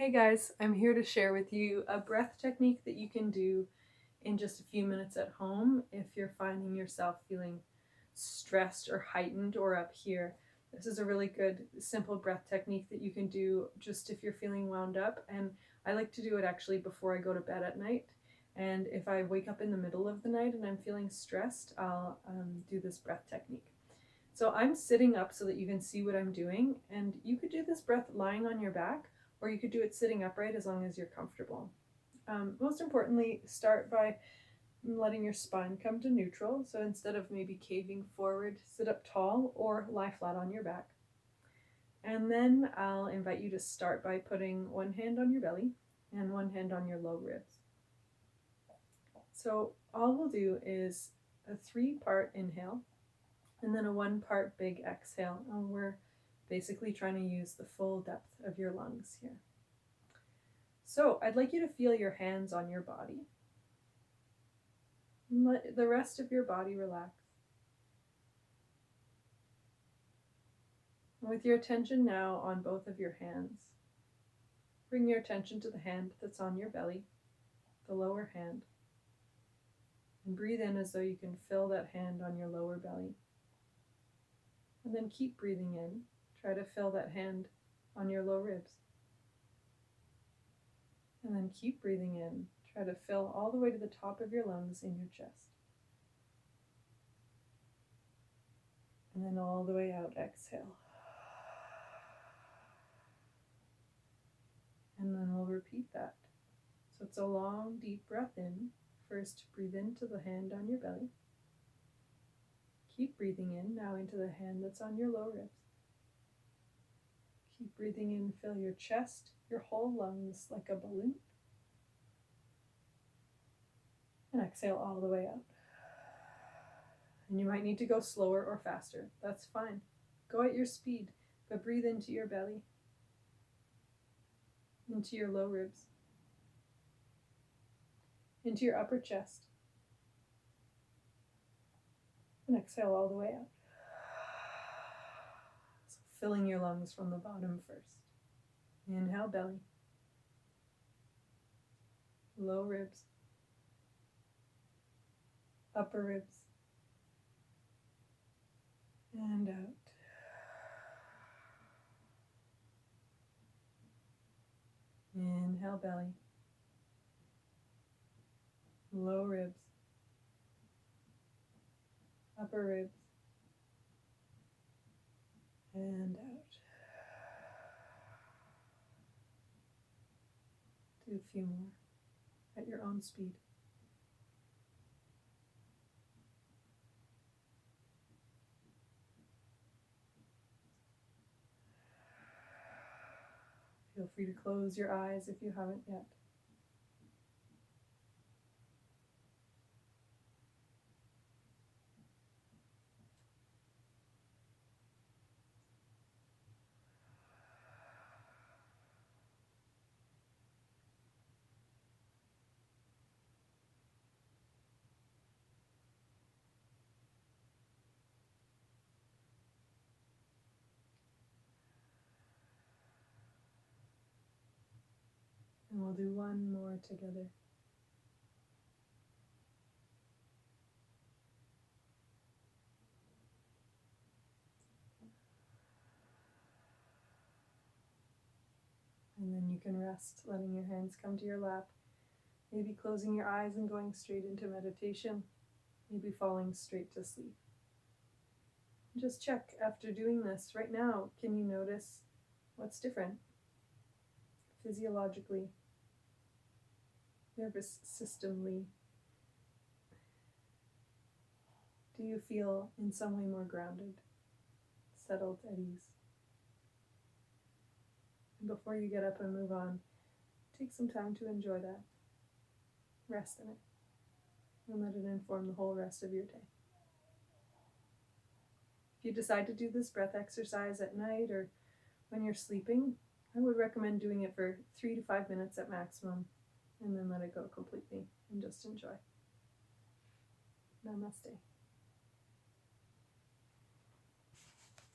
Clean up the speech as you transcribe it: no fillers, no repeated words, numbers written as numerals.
Hey guys, I'm here to share with you a breath technique that you can do in just a few minutes at home if you're finding yourself feeling stressed or heightened or up here. This is a really good simple breath technique that you can do just if you're feeling wound up, and I like to do it actually before I go to bed at night. And if I wake up in the middle of the night and I'm feeling stressed, I'll do this breath technique. So I'm sitting up so that you can see what I'm doing, and you could do this breath lying on your back, or you could do it sitting upright as long as you're comfortable. Most importantly, start by letting your spine come to neutral. So instead of maybe caving forward, sit up tall or lie flat on your back. And then I'll invite you to start by putting one hand on your belly and one hand on your low ribs. So all we'll do is a 3-part inhale and then a 1-part big exhale. And we're basically trying to use the full depth of your lungs here. So I'd like you to feel your hands on your body. And let the rest of your body relax. And with your attention now on both of your hands, bring your attention to the hand that's on your belly, the lower hand. And breathe in as though you can fill that hand on your lower belly. And then keep breathing in. Try to fill that hand on your low ribs. And then keep breathing in. Try to fill all the way to the top of your lungs in your chest. And then all the way out, exhale. And then we'll repeat that. So it's a long, deep breath in. First, breathe into the hand on your belly. Keep breathing in now into the hand that's on your low ribs. Keep breathing in, fill your chest, your whole lungs like a balloon. And exhale all the way out. And you might need to go slower or faster. That's fine. Go at your speed, but breathe into your belly, into your low ribs, into your upper chest. And exhale all the way out. So filling your lungs from the bottom first. Inhale, belly, low ribs, upper ribs, and out. Inhale, belly, low ribs, upper ribs, and out. Do a few more at your own speed. Feel free to close your eyes if you haven't yet. And we'll do one more together. And then you can rest, letting your hands come to your lap, maybe closing your eyes and going straight into meditation, maybe falling straight to sleep. Just check after doing this right now, can you notice what's different physiologically, nervous systemly? Do you feel in some way more grounded, settled, at ease? And before you get up and move on, take some time to enjoy that. Rest in it. And let it inform the whole rest of your day. If you decide to do this breath exercise at night or when you're sleeping, I would recommend doing it for 3 to 5 minutes at maximum, and then let it go completely and just enjoy. Namaste.